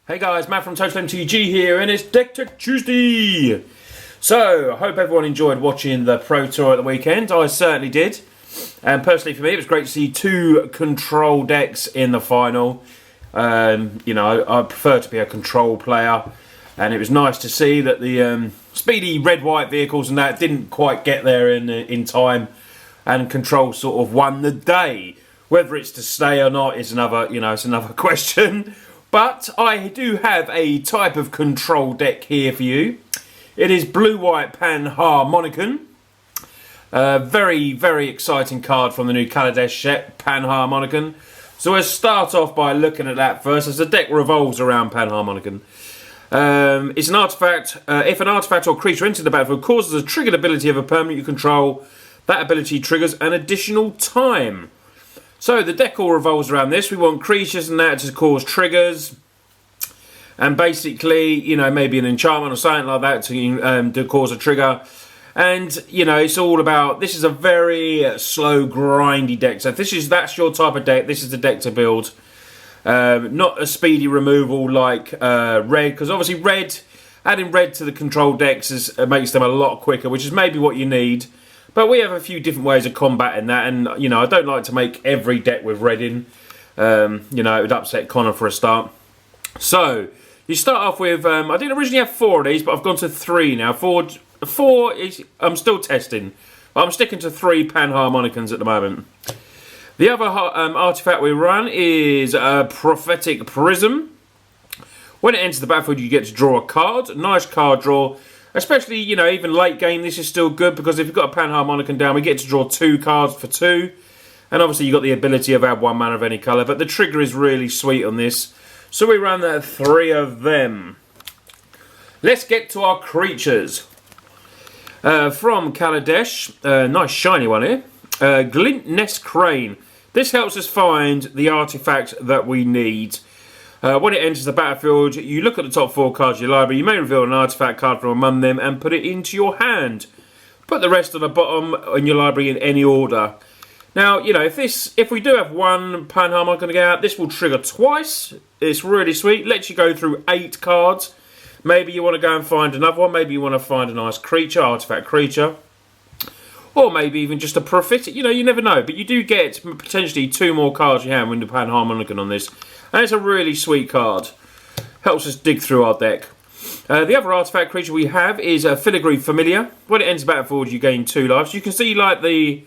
Hey guys, Matt from Total MTG here, and it's Deck Tech Tuesday! So, I hope everyone enjoyed watching the Pro Tour at the weekend. I certainly did. And personally for me, it was great to see two control decks in the final. I prefer to be a control player. And it was nice to see that the speedy red-white vehicles and that didn't quite get there in time. And control sort of won the day. Whether it's to stay or not is it's another question. But I do have a type of control deck here for you. It is blue-white Panharmonicon. Very, very exciting card from the new Kaladesh set, Panharmonicon. So let's start off by looking at that first, as the deck revolves around Panharmonicon. It's an artifact. If an artifact or creature enters the battlefield causes a triggered ability of a permanent you control, that ability triggers an additional time. So the deck all revolves around this. We want creatures and that to cause triggers. And basically, maybe an enchantment or something like that to cause a trigger. And, it's all about, this is a very slow, grindy deck. So if that's your type of deck, this is the deck to build. Not a speedy removal like red, because obviously adding red to the control decks makes them a lot quicker, which is maybe what you need. But we have a few different ways of combating that, and, I don't like to make every deck with red in. It would upset Connor for a start. So, you start off with, I didn't originally have 4 of these, but I've gone to 3 now. Four is, I'm still testing. I'm sticking to 3 Panharmonicons at the moment. The other artifact we run is a Prophetic Prism. When it enters the battlefield, you get to draw a card. Nice card draw. Especially, even late game, this is still good because if you've got a Panharmonicon down, we get to draw 2 cards for 2. And obviously you've got the ability of add 1 mana of any colour, but the trigger is really sweet on this. So we ran 3 of them. Let's get to our creatures. From Kaladesh, nice shiny one here. Glint Nest Crane. This helps us find the artifact that we need. When it enters the battlefield, you look at the top 4 cards of your library. You may reveal an artifact card from among them and put it into your hand. Put the rest on the bottom in your library in any order. Now, if we do have 1 Panharmonicon to get out, this will trigger twice. It's really sweet. Lets you go through 8 cards. Maybe you want to go and find another one. Maybe you want to find a nice creature, artifact creature. Or maybe even just a prophetic. You never know. But you do get potentially 2 more cards you have with the Panharmonicon on this. And it's a really sweet card. Helps us dig through our deck. The other artifact creature we have is a Filigree Familiar. When it enters battlefield, you gain 2 lives. You can see the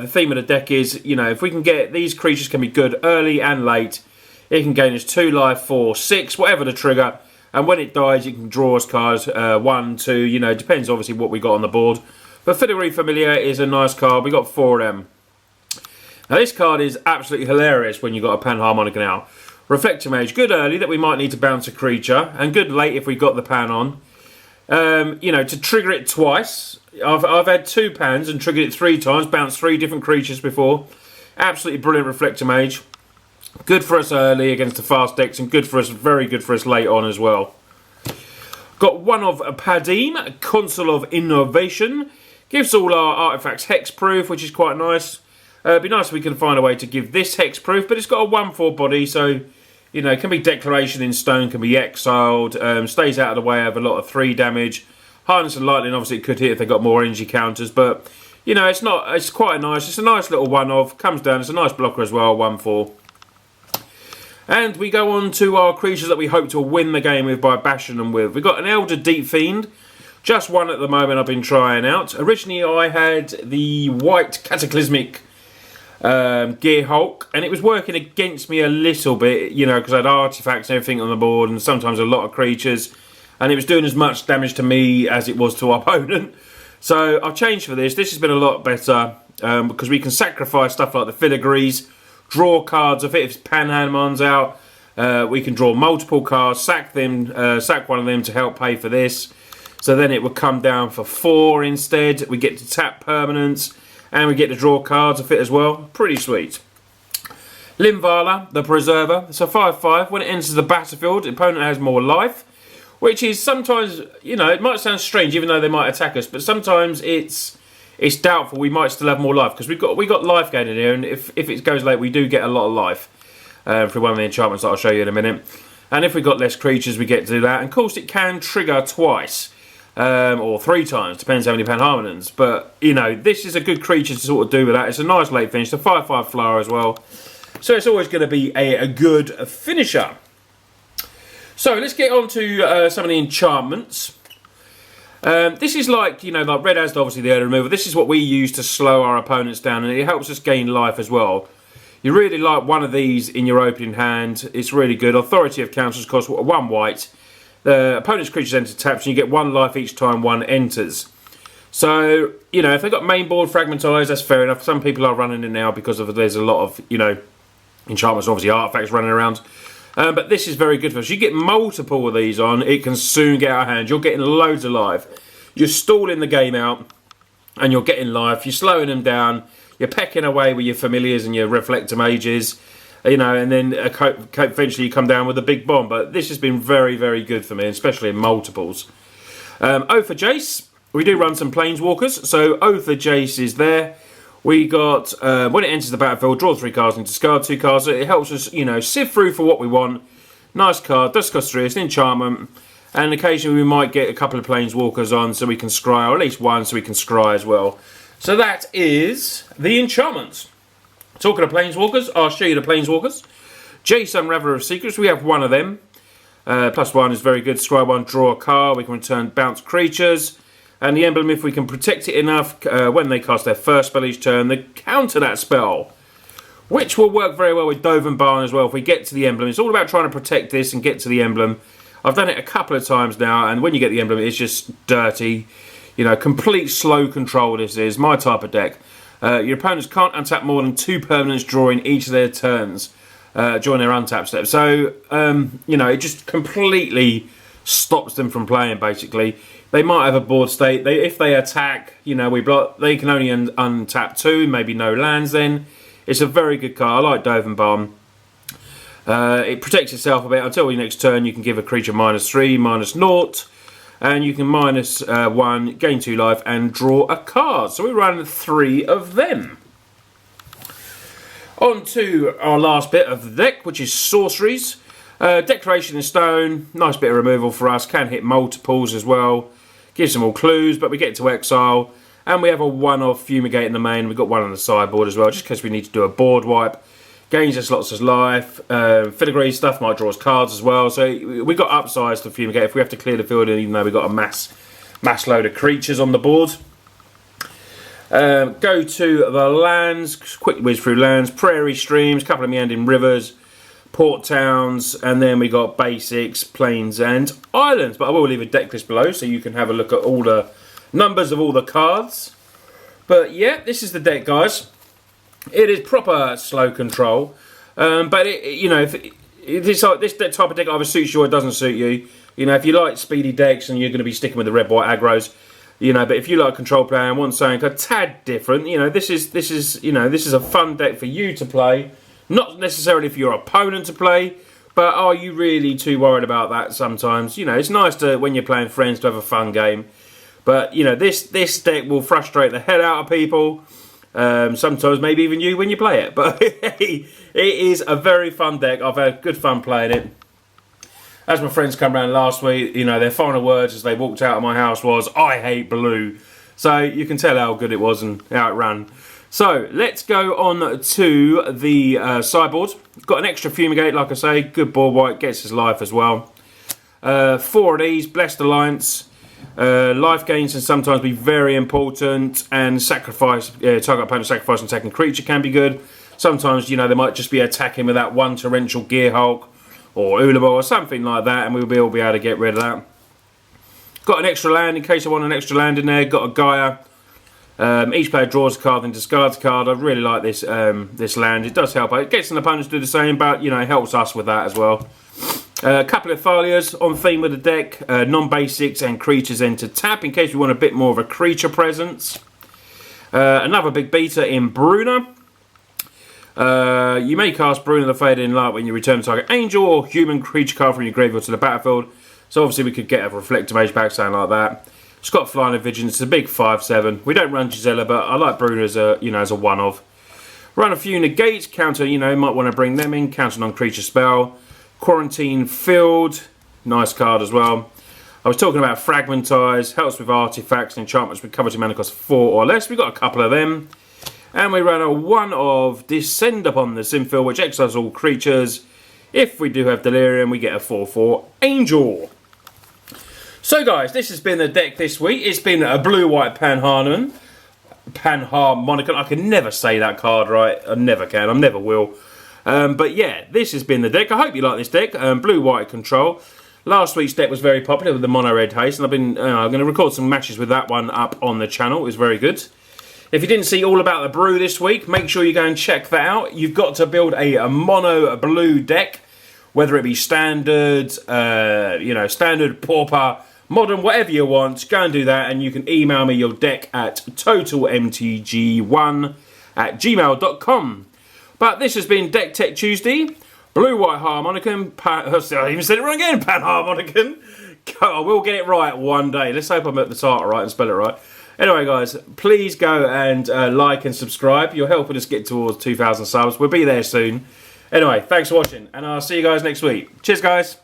theme of the deck is, if we can get these creatures can be good early and late. It can gain us 2 life, 4, 6, whatever the trigger. And when it dies, you can draw us cards 1, 2. Depends obviously what we got on the board. But Filigree Familiar is a nice card. We got 4 of them. Now this card is absolutely hilarious when you've got a Panharmonicon out. Reflector Mage, good early that we might need to bounce a creature, and good late if we got the Pan on. To trigger it twice. I've had 2 Pans and triggered it 3 times, bounced 3 different creatures before. Absolutely brilliant Reflector Mage. Good for us early against the fast decks, and very good for us late on as well. Got 1 of Padim, Consul of Innovation. Gives all our artifacts hexproof, which is quite nice. It'd be nice if we can find a way to give this hexproof, but it's got a 1/4 body, so it can be Declaration in Stone, can be exiled, stays out of the way of a lot of 3 damage. Hardness and Lightning, obviously it could hit if they got more energy counters, but it's quite nice. It's a nice little one-off, comes down, it's a nice blocker as well, 1/4. And we go on to our creatures that we hope to win the game with by bashing them with. We've got an Elder Deep Fiend. Just 1 at the moment I've been trying out. Originally I had the white Cataclysmic Gear Hulk, and it was working against me a little bit, because I had artifacts and everything on the board, and sometimes a lot of creatures, and it was doing as much damage to me as it was to our opponent. So I've changed for this. This has been a lot better, because we can sacrifice stuff like the Filigrees, draw cards of it. If Panharmon's out, we can draw multiple cards, sack 1 of them to help pay for this. So then it would come down for 4 instead. We get to tap permanents, and we get to draw cards of it as well. Pretty sweet. Limvala, the Preserver. It's a 5/5. When it enters the battlefield, the opponent has more life. Which is sometimes, it might sound strange even though they might attack us. But sometimes it's doubtful we might still have more life. Because we got life gain in here. And if it goes late, we do get a lot of life. For one of the enchantments that I'll show you in a minute. And if we've got less creatures, we get to do that. And of course, it can trigger twice. Or 3 times, depends how many Panharmonicons. But, you know, this is a good creature to sort of do with that. It's a nice late finish. It's a 5/5 flyer as well. So it's always going to be a good finisher. So let's get on to some of the enchantments. This is like, you know, like red has obviously the early removal. This is what we use to slow our opponents down, and it helps us gain life as well. You really like one of these in your opening hand. It's really good. Authority of Councils costs 1 white. The opponent's creatures enter taps, and you get 1 life each time 1 enters. So, you know, if they've got main board fragmentized, that's fair enough. Some people are running it now because there's a lot of, you know, enchantments, obviously artifacts running around. But this is very good for us. You get multiple of these on, it can soon get out of hand. You're getting loads of life. You're stalling the game out, and you're getting life. You're slowing them down. You're pecking away with your familiars and your reflector mages. You know, and then eventually you come down with a big bomb. But this has been very, very good for me, especially in multiples. Oath of Jace. We do run some Planeswalkers. So Oath of Jace is there. We got, when it enters the battlefield, draw 3 cards and discard 2 cards. So it helps us, you know, sift through for what we want. Nice card. Does cost 3. It's an enchantment. And occasionally we might get a couple of Planeswalkers on so we can scry, or at least one so we can scry as well. So that is the enchantments. Talking of Planeswalkers, I'll show you the Planeswalkers. Jace, Unraveler of Secrets, we have 1 of them. +1 is very good. Scry 1, draw a card. We can return bounce creatures. And the emblem, if we can protect it enough, when they cast their first spell each turn, they counter that spell. Which will work very well with Dove and Barn as well if we get to the emblem. It's all about trying to protect this and get to the emblem. I've done it a couple of times now, and when you get the emblem, it's just dirty. You know, complete slow control this is. My type of deck. Your opponents can't untap more than 2 permanents during each of their turns, during their untap step. So, you know, it just completely stops them from playing, basically. They might have a board state. If they attack, you know, we block. They can only untap 2, maybe no lands then. It's a very good card. I like Dove and Bomb. It protects itself a bit. Until your next turn, you can give a creature -3, -0. And you can -1, gain 2 life, and draw a card. So we run 3 of them. On to our last bit of the deck, which is sorceries. Declaration in Stone, nice bit of removal for us. Can hit multiples as well. Gives them all clues, but we get to exile. And we have a 1-off Fumigate in the main. We've got 1 on the sideboard as well, just in case we need to do a board wipe. Gains us lots of life. Filigree stuff might draw us cards as well. So we got upsides to Fumigate if we have to clear the field, even though we've got a mass load of creatures on the board. Go to the lands. Quick whiz through lands. Prairie Streams, couple of meandering rivers, port towns, and then we got basics, plains and islands. But I will leave a deck list below so you can have a look at all the numbers of all the cards. But yeah, this is the deck, guys. It is proper slow control, but you know, if it's like this type of deck either suits you or it doesn't suit you. You know, if you like speedy decks and you're going to be sticking with the red-white aggros, you know. But if you like control play and want something a tad different, you know, this is a fun deck for you to play, not necessarily for your opponent to play. But are you really too worried about that? Sometimes, you know, it's nice to when you're playing friends to have a fun game. But you know, this deck will frustrate the hell out of people. Sometimes maybe even you when you play it, but it is a very fun deck. I've had good fun playing it. As my friends come around last week, you know, their final words as they walked out of my house was, "I hate blue." So you can tell how good it was and how it ran. So let's go on to the sideboard. Got an extra Fumigate, like I say, good board wipe, gets his life as well. 4 of these, Blessed Alliance. Life gains can sometimes be very important, and sacrifice, target opponent sacrifice and attacking creature can be good. Sometimes, you know, they might just be attacking with that 1 torrential Gear Hulk or Ulama or something like that, and we'll be able to get rid of that. Got an extra land in case I want an extra land in there. Got a Gaia. Each player draws a card and discards a card. I really like this this land. It does help. It gets an opponent to do the same, but you know, it helps us with that as well. A couple of Thalias on theme with the deck. Non-basics and creatures enter tap in case we want a bit more of a creature presence. Another big beta in Bruna. You may cast Bruna the Fading Light when you return a target angel or human creature card from your graveyard to the battlefield. So obviously we could get a Reflector Mage back, something like that. It's got Flying of Vigilance. It's a big 5/7. We don't run Gisela, but I like Bruna as a as a one-of. Run a few negates. Counter, you know, might want to bring them in. Counter non-creature spell. Quarantine Field, nice card as well. I was talking about Fragmentize, helps with artifacts and enchantments with coverage mana cost 4 or less. We've got a couple of them. And we ran a 1 of Descend upon the Sinfield, which exiles all creatures. If we do have Delirium, we get a 4/4 Angel. So guys, this has been the deck this week. It's been a blue-white Panharmonicon. I can never say that card right. I never can. I never will. But yeah, this has been the deck. I hope you like this deck. Blue-white control. Last week's deck was very popular with the Mono Red Haste, and I'm going to record some matches with that one up on the channel. It was very good. If you didn't see all about the brew this week, make sure you go and check that out. You've got to build a mono blue deck, whether it be standard, standard, pauper, modern, whatever you want. Go and do that, and you can email me your deck at totalmtg1@gmail.com. But this has been Deck Tech Tuesday. Blue-white Harmonicon. I even said it wrong again. Panharmonicon. I will get it right one day. Let's hope I'm at the start right and spell it right. Anyway, guys, please go and like and subscribe. You're helping us get towards 2,000 subs. We'll be there soon. Anyway, thanks for watching, and I'll see you guys next week. Cheers, guys.